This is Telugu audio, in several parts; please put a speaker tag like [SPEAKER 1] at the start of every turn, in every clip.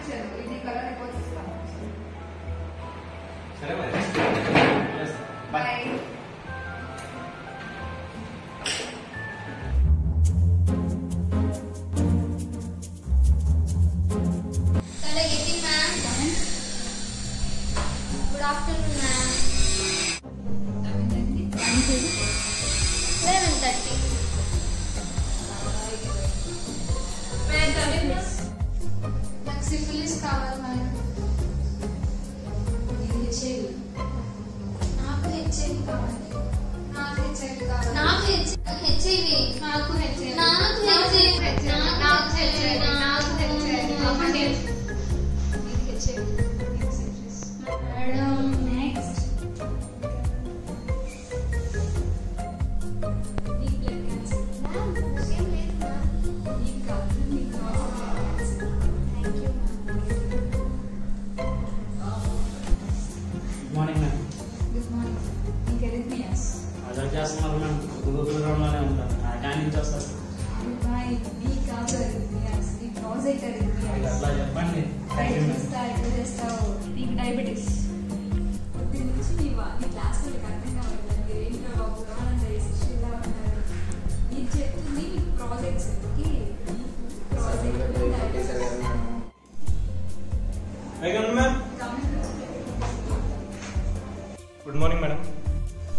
[SPEAKER 1] ఇచ్చారు, ఇది కలర్ రిపోర్ట్స్ ఇస్తాను.
[SPEAKER 2] సరే మరి
[SPEAKER 1] బాయ్.
[SPEAKER 3] Good afternoon, ma'am. 11:30. నాకు సిఫిలిస్ కావాలి మేడం. హెచ్ఐవి. నాకు హెచ్ఐవి కావాలి. నాకు హెచ్ఐవి కావాలి. నాకు హెచ్ఐవి. నాకు హెచ్ఐవి. నాకు హెచ్ఐవి. నాకు హెచ్ఐవి. నాకు హెచ్ఐవి. నీకు హెచ్ఐవి. మేడం నెక్స్ట్ నీకు బ్లడ్ క్యాన్సర్. మ్యామ్ ఏం లేదు మ్యామ్. నీకు కాదు, నీకు cancer. Thank you ma'am.
[SPEAKER 2] Good morning ma'am.
[SPEAKER 1] Good morning. నీకు ఎరిథమియాస్.
[SPEAKER 2] అలా చేస్తున్నారు మ్యామ్. గ్రౌండ్లోనే ఉంటాను. ఆ టైం నుంచి వస్తారు.
[SPEAKER 1] అబ్బాయి నీకు కాదు ఎరిథమియాస్, నీ ప్రాజెక్ట్ ఎరిథమియాస్.
[SPEAKER 2] అట్లా చెప్పండి. Thank you ma'am.
[SPEAKER 1] ఎట్లా చేస్తావు? నీకు డయాబెటీస్. పొద్దున్న నుంచి నీ క్లాస్ వాళ్ళకి అర్థం కావాలి. ఏంటో బాబు రానంటే ఇలా ఉన్నారు. నీకు చెప్తుంది నీ projects
[SPEAKER 2] good morning madam.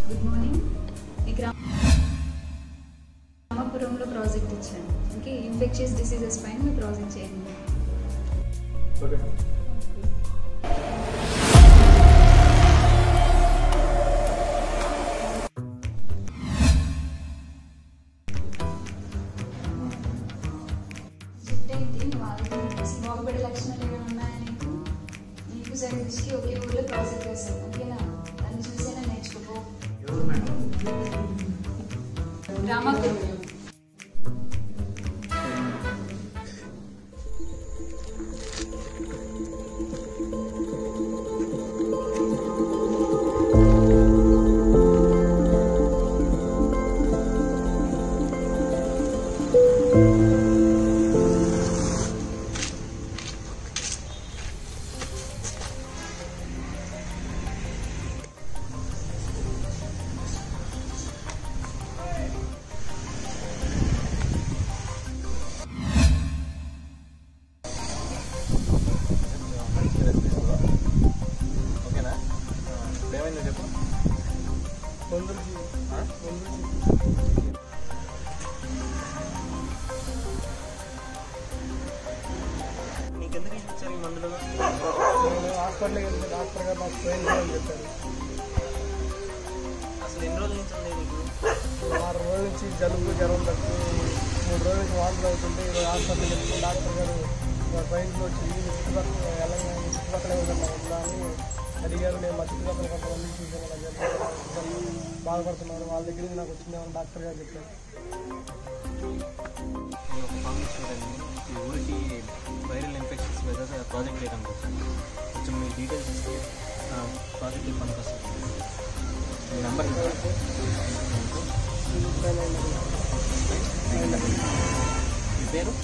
[SPEAKER 1] Good morning. ఈ గ్రామపురంలో ప్రాజెక్ట్ ఇచ్చాను. ఓకే, ఇన్ఫెక్షియస్ డిసీజెస్ పైన మీ ప్రాజెక్ట్ చేయండి.
[SPEAKER 2] Okay madam.
[SPEAKER 1] చెప్తేంటి వాళ్ళకి బాగుపడే లక్షణాలు ఏమైనా ఉన్నాయా నీకు? నీకు సర్వీస్కి ఒకే ఊళ్ళో ప్రాజెక్ట్ చేస్తాను. ఓకేనా? దాన్ని చూసేనా నేర్చుకో.
[SPEAKER 2] ఎవరు మేడం?
[SPEAKER 1] గ్రామపురం.
[SPEAKER 2] ఓకేనా? ఏమైందో చెప్పు. నీకెందుకు ఇచ్చారు ఈ మందులు?
[SPEAKER 4] హాస్పిటల్కి వెళ్తే డాక్టర్ గారు నాకు ట్రైన్ చేయని చెప్పారు.
[SPEAKER 2] అసలు ఎన్ని రోజుల నుంచి ఉంది నీకు?
[SPEAKER 4] 6 రోజుల నుంచి జలుబు జ్వరం తగ్గి 3 రోజుల నుంచి వాంతులు అవుతుంటే ఈరోజు హాస్పిటల్కి వెళ్తే డాక్టర్ గారు ట్రైన్లో వచ్చి చుట్టుపక్కల ఏదన్నా ఉందా అని అడిగారు. నేను మా చుట్టుపక్కల కొంతమంది చూసాను. అలా జరుగుతుంది, బాధపడుతున్నారు. వాళ్ళ దగ్గర నుంచి నాకు వచ్చిందేమని డాక్టర్ గారు చెప్పారు.
[SPEAKER 2] నేను ఒక ఫార్మసీ స్టూడెంట్ని. ఈ ఊరికి వైరల్ ఇన్ఫెక్షన్స్ మీద ప్రాజెక్ట్ చేయడానికి వచ్చాను. కొంచెం మీ డీటెయిల్స్ ఇస్తే ప్రాజెక్ట్కి పనికొస్తుంది. మీ నెంబర్ మీ పేరు?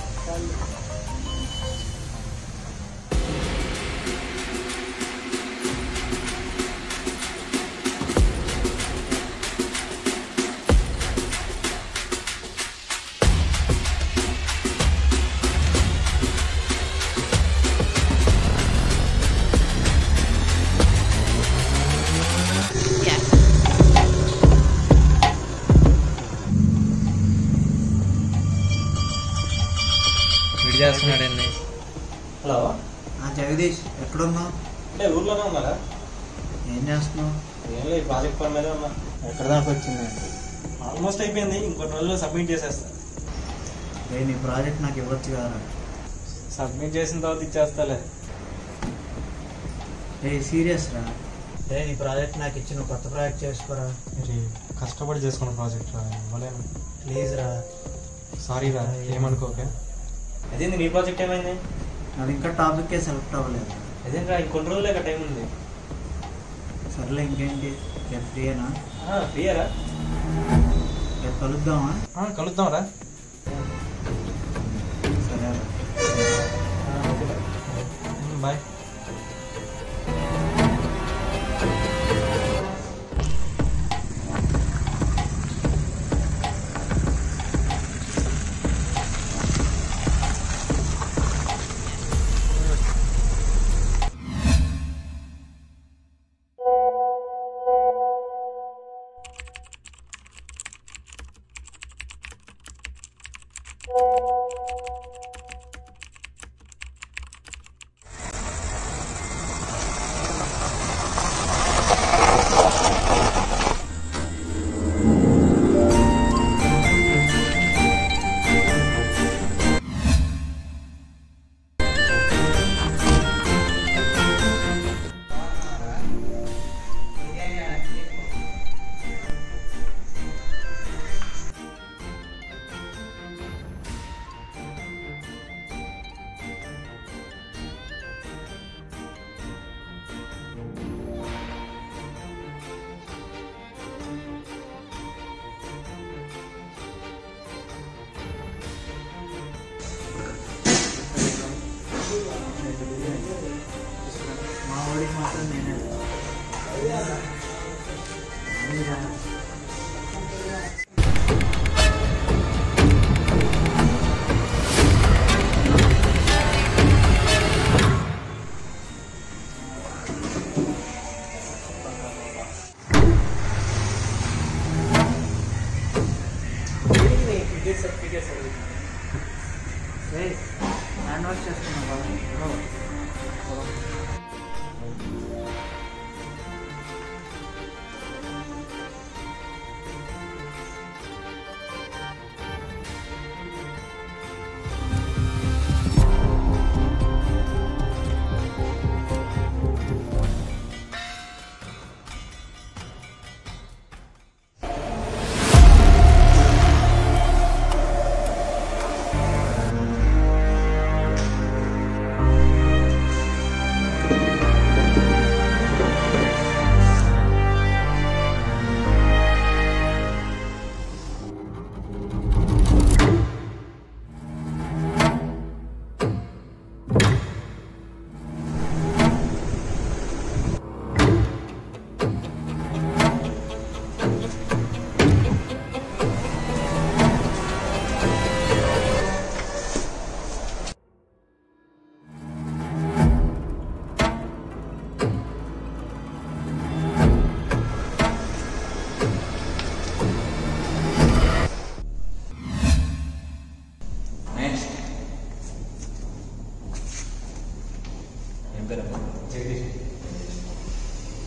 [SPEAKER 2] చేస్తున్నాడండి. హలో
[SPEAKER 5] జగదీష్, ఎక్కడున్నావు?
[SPEAKER 2] అంటే ఊర్లోనే ఉన్నారా?
[SPEAKER 5] ఏం చేస్తున్నావు?
[SPEAKER 2] ఏం లేదు, ప్రాజెక్ట్ పని మీద ఉన్నా.
[SPEAKER 5] ఎక్కడ దాకా వచ్చిందండి?
[SPEAKER 2] ఆల్మోస్ట్ అయిపోయింది. ఇంకొన్ని రోజుల్లో సబ్మిట్ చేసేస్తా.
[SPEAKER 5] నీ ప్రాజెక్ట్ నాకు ఇవ్వచ్చు కదా?
[SPEAKER 2] సబ్మిట్ చేసిన తర్వాత ఇచ్చేస్తాలే.
[SPEAKER 5] సీరియస్ రా? నీ ప్రాజెక్ట్ నాకు ఇచ్చి నువ్వు కొత్త ప్రాజెక్ట్ చేసుకోరా.
[SPEAKER 2] మీరు కష్టపడి చేసుకున్న ప్రాజెక్ట్ రా, ఇవ్వలేను.
[SPEAKER 5] ప్లీజ్ రా.
[SPEAKER 2] సారీ రా, ఏమనుకోకే. అదేంది నీ ప్రాజెక్ట్ ఏమైంది?
[SPEAKER 5] అది ఇంకా టాపిక్కే సెలెక్ట్ అవ్వలేదు.
[SPEAKER 2] అదేంట్రా, ఇంకొన్ని రోజులే టైం ఉంది.
[SPEAKER 5] సర్లే, ఇంకేంటి? రేపు ఫ్రీయేనా?
[SPEAKER 2] ఫ్రీయరా?
[SPEAKER 5] రేపు కలుద్దామా?
[SPEAKER 2] కలుద్దాం రా.
[SPEAKER 5] సరే.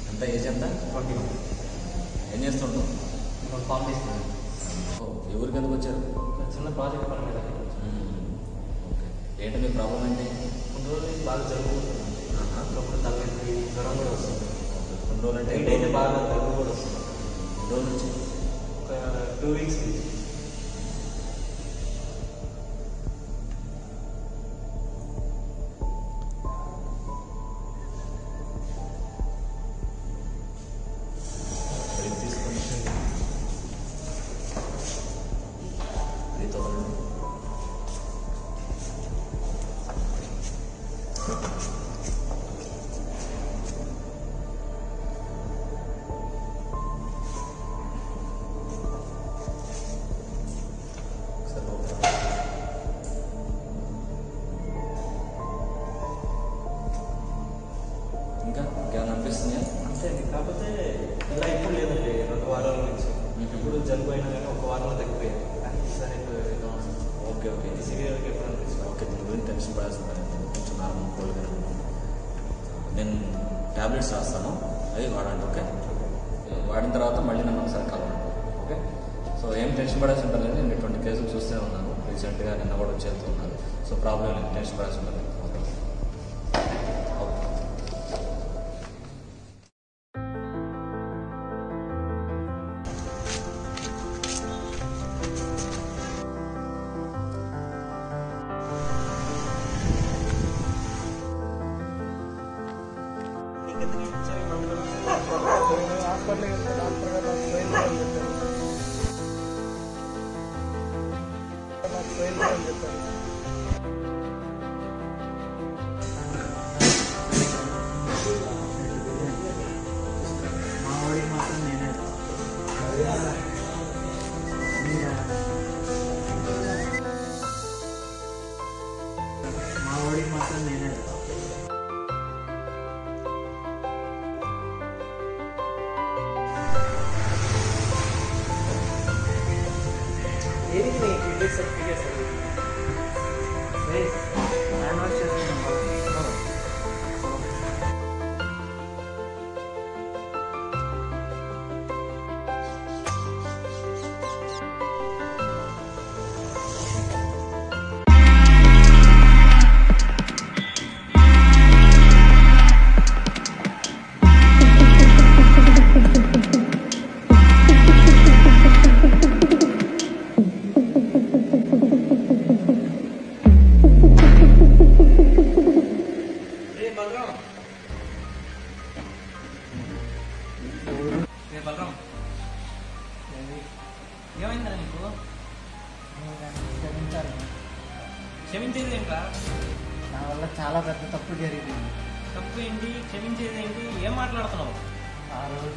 [SPEAKER 6] ఎంత ఏజ్ ఎంత?
[SPEAKER 2] 21.
[SPEAKER 6] ఏం చేస్తుంటావు?
[SPEAKER 2] ఫామ్ తీసుకున్నాను.
[SPEAKER 6] ఎవరికి ఎందుకు వచ్చారు?
[SPEAKER 2] చిన్న ప్రాజెక్ట్ పని మీద.
[SPEAKER 6] ఓకే. ఏంటి మీ ప్రాబ్లం ఏంటి?
[SPEAKER 2] కొన్ని రోజులు బాగా జరుగుతుంది. అప్పుడు తగ్గట్టు జ్వరం కూడా వస్తుంది.
[SPEAKER 6] కొన్ని రోజులు అంటే
[SPEAKER 2] అయితే బాగా దగ్గు కూడా వస్తుంది.
[SPEAKER 6] ఎన్ని రోజుల నుంచి?
[SPEAKER 2] ఒక 2 weeks నుంచి.
[SPEAKER 6] ఇంకేమైనా అనిపిస్తుందా?
[SPEAKER 2] అంతే అండి. కాకపోతే ఇలా ఇప్పుడు లేదండి. 2 వారాల నుంచి ఇప్పుడు జలుబు అయినా కానీ 1 వారంలో తగ్గిపోయాయి. సరే
[SPEAKER 6] ఓకే ఓకే.
[SPEAKER 2] ఇది సివియర్గా ఎప్పుడు అనిపిస్తుంది.
[SPEAKER 6] ఓకే, దీని గురించి టెన్షన్ పడాల్సిన పని లేదు. కొంచెం నార్మల్ కోల్గా నేను ట్యాబ్లెట్స్ రాస్తాను, అవి వాడండి. ఓకే, వాడిన తర్వాత మళ్ళీ నన్ను ఒకసారి కలవండి. ఓకే, సో ఏం టెన్షన్ పడాల్సిన పని లేదు. నేను ఇటువంటి కేసులు చూస్తూనే ఉన్నాను. రీసెంట్గా నిన్న కూడా వచ్చేస్తున్నాను. సో ప్రాబ్లం లేదు, టెన్షన్ పడాల్సిన పని లేదు. Okay okay.
[SPEAKER 4] హాస్పిటల్కి వెళ్తే డాక్టర్ గారు నాకు ట్రైన్ అని చెప్పారు.
[SPEAKER 5] మా వాడికి మాత్రం నేనే
[SPEAKER 4] సర్టిఫికేట్స్
[SPEAKER 5] హ్యాండ్ వాష్ చేసుకున్నాం.
[SPEAKER 2] ఏమైందా నీకు?
[SPEAKER 5] క్షమించాలి.
[SPEAKER 2] క్షమించేది ఏంట్రా?
[SPEAKER 5] నా వల్ల చాలా పెద్ద తప్పు జరిగింది.
[SPEAKER 2] తప్పు ఏంటి? క్షమించేది ఏంటి? ఏం మాట్లాడుతున్నావు?
[SPEAKER 5] ఆ రోజు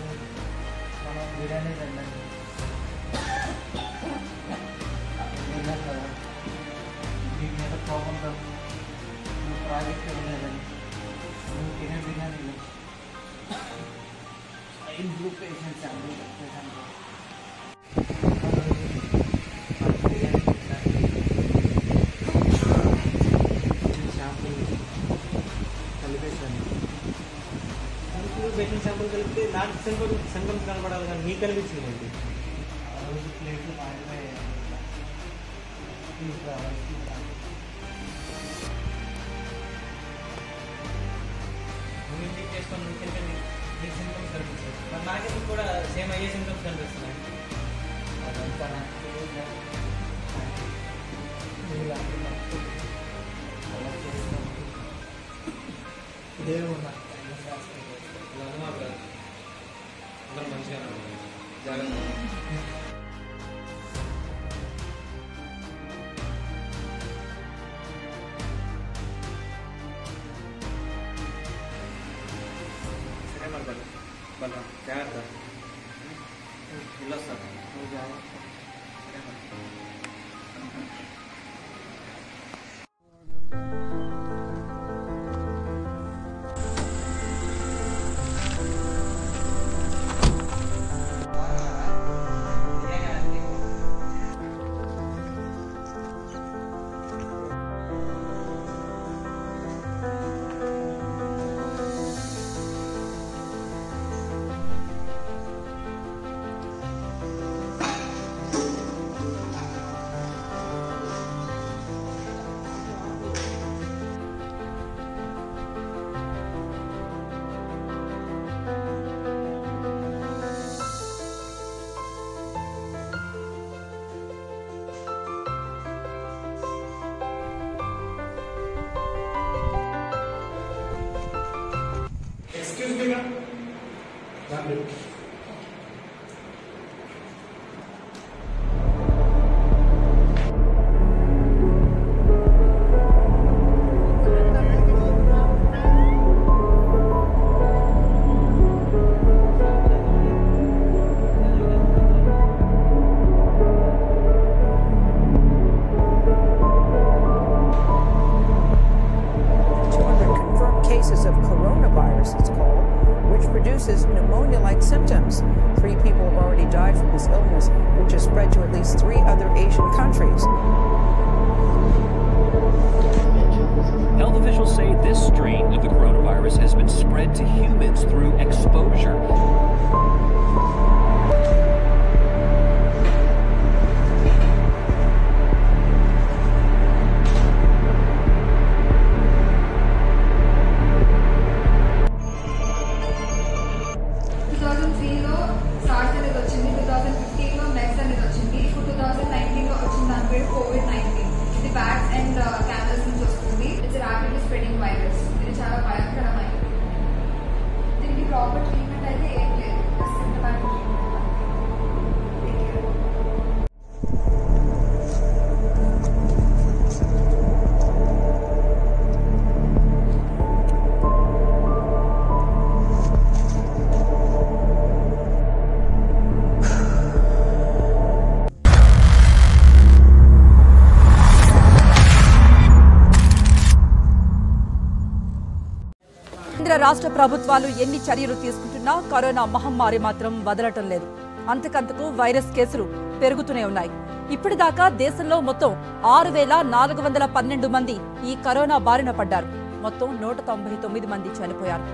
[SPEAKER 5] మనం బిర్యానీ వెళ్ళాలి వెళ్ళాం కదా, మీ మీద కోపంతో నువ్వు ప్రాజెక్ట్ వెళ్ళలేదని నువ్వు తినే బిర్యానీలు స్టైల్ బ్లూ పేషెంట్స్ అండి షాంపూలు
[SPEAKER 2] సింటమ్స్ కలిపితే నాకు సింటమ్స్ కనపడాలి కానీ నీకు కనిపించింది ఏంటి?
[SPEAKER 4] ఆ రోజు ప్లేట్లు మారిపోయాయి.
[SPEAKER 2] నువ్వు ఇంటికి చేసుకొని నువ్వు తింటే నీకు సింటమ్స్ కనిపిస్తాయి. మరి నాకెందుకు కూడా సేమ్ అయ్యే సింటమ్స్ కనిపిస్తున్నాయి?
[SPEAKER 4] అదంతా నాకు తెలియదు. మీరు అలా చేసినప్పుడు దేవుడు
[SPEAKER 2] ఇలా మాకు రాదు. అందరూ మంచిగా జాగ్రత్త. సరే మరి బలరా జాగ్రత్త. వెళ్ళొస్తా. నువ్వు జాగ్రత్త. సరే మరి.
[SPEAKER 7] Cases of coronavirus, it's called, which produces pneumonia-like symptoms. 3 people have already died from this illness, which has spread to at least 3 other Asian countries.
[SPEAKER 8] Health officials say this strain of the coronavirus has been spread to humans through exposure.
[SPEAKER 1] COVID-19. ఇది బ్యాట్స్ అండ్ క్యామెల్స్ నుంచి వస్తుంది. It's rapidly spreading virus. ఇది చాలా భయంకరమైనది. దీనికి ప్రాపర్ ట్రీట్మెంట్ అయితే ఏం లేదు. Symptomatic treatment.
[SPEAKER 9] కేంద్ర రాష్ట్ర ప్రభుత్వాలు ఎన్ని చర్యలు తీసుకుంటున్నా కరోనా మహమ్మారి మాత్రం వదలటం లేదు. అంతకంతకు వైరస్ కేసులు పెరుగుతూనే ఉన్నాయి. ఇప్పటిదాకా దేశంలో మొత్తం 6,412 మంది ఈ కరోనా బారిన పడ్డారు. మొత్తం 199 మంది చనిపోయారు.